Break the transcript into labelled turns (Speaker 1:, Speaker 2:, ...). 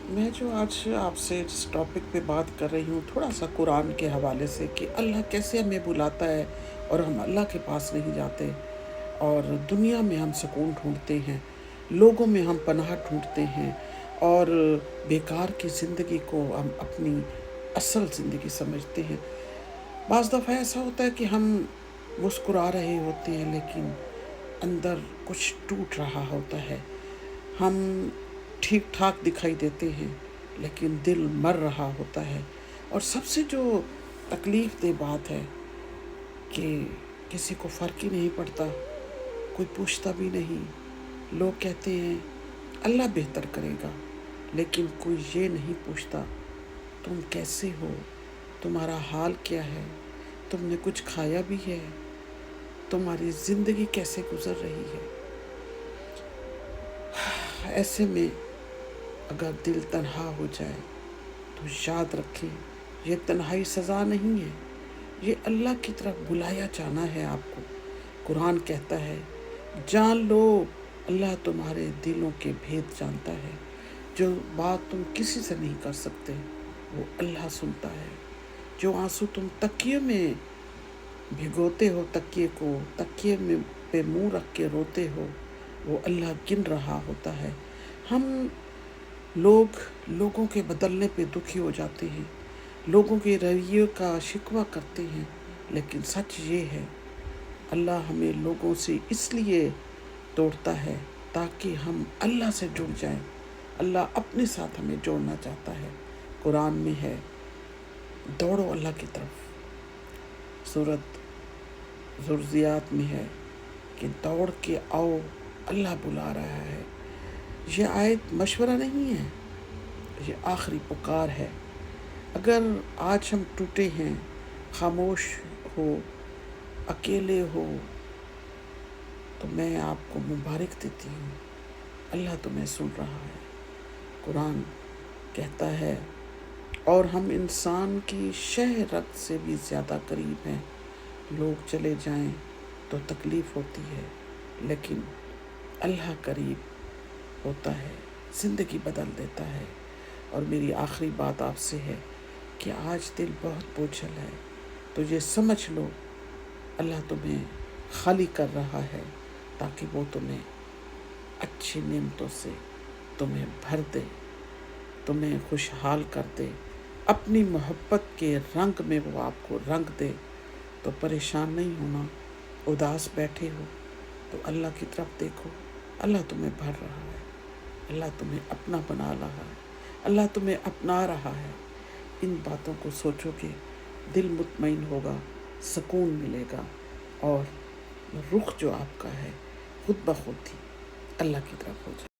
Speaker 1: میں جو آج آپ سے جس ٹاپک پہ بات کر رہی ہوں تھوڑا سا قرآن کے حوالے سے کہ اللہ کیسے ہمیں بلاتا ہے اور ہم اللہ کے پاس نہیں جاتے، اور دنیا میں ہم سکون ڈھونڈتے ہیں، لوگوں میں ہم پناہ ڈھونڈتے ہیں، اور بیکار کی زندگی کو ہم اپنی اصل زندگی سمجھتے ہیں۔ بعض دفعہ ایسا ہوتا ہے کہ ہم مسکرا رہے ہوتے ہیں لیکن اندر کچھ ٹوٹ رہا ہوتا ہے۔ ہم ٹھیک ٹھاک دکھائی دیتے ہیں لیکن دل مر رہا ہوتا ہے۔ اور سب سے جو تکلیف دہ بات ہے کہ کسی کو فرق ہی نہیں پڑتا، کوئی پوچھتا بھی نہیں۔ لوگ کہتے ہیں اللہ بہتر کرے گا، لیکن کوئی یہ نہیں پوچھتا تم کیسے ہو، تمہارا حال کیا ہے، تم نے کچھ کھایا بھی ہے، تمہاری زندگی کیسے گزر رہی ہے۔ ایسے میں اگر دل تنہا ہو جائے تو یاد رکھیں یہ تنہائی سزا نہیں ہے، یہ اللہ کی طرف بلایا جانا ہے آپ کو۔ قرآن کہتا ہے جان لو اللہ تمہارے دلوں کے بھید جانتا ہے، جو بات تم کسی سے نہیں کر سکتے وہ اللہ سنتا ہے۔ جو آنسو تم تکیے میں بھگوتے ہو، تکیے کو تکیے میں پہ منہ رکھ کے روتے ہو، وہ اللہ گن رہا ہوتا ہے۔ ہم لوگوں کے بدلنے پہ دکھی ہو جاتے ہیں، لوگوں کے رویے کا شکوہ کرتے ہیں، لیکن سچ یہ ہے اللہ ہمیں لوگوں سے اس لیے توڑتا ہے تاکہ ہم اللہ سے جڑ جائیں۔ اللہ اپنے ساتھ ہمیں جوڑنا چاہتا ہے۔ قرآن میں ہے دوڑو اللہ کی طرف، سورۃ ذرزیات میں ہے کہ دوڑ کے آؤ اللہ بلا رہا ہے۔ یہ آیت مشورہ نہیں ہے، یہ آخری پکار ہے۔ اگر آج ہم ٹوٹے ہیں، خاموش ہو، اکیلے ہو، تو میں آپ کو مبارک دیتی ہوں، اللہ تمہیں سن رہا ہے۔ قرآن کہتا ہے اور ہم انسان کی شہرت سے بھی زیادہ قریب ہیں، لوگ چلے جائیں تو تکلیف ہوتی ہے لیکن اللہ قریب ہوتا ہے، زندگی بدل دیتا ہے۔ اور میری آخری بات آپ سے ہے کہ آج دل بہت بوجھل ہے تو یہ سمجھ لو اللہ تمہیں خالی کر رہا ہے تاکہ وہ تمہیں اچھی نعمتوں سے تمہیں بھر دے، تمہیں خوشحال کر دے، اپنی محبت کے رنگ میں وہ آپ کو رنگ دے۔ تو پریشان نہیں ہونا، اداس بیٹھے ہو تو اللہ کی طرف دیکھو، اللہ تمہیں بھر رہا ہے، اللہ تمہیں اپنا بنا رہا ہے، اللہ تمہیں اپنا رہا ہے۔ ان باتوں کو سوچو گے، دل مطمئن ہوگا، سکون ملے گا، اور رخ جو آپ کا ہے خود بخود ہی اللہ کی طرف ہو جائے۔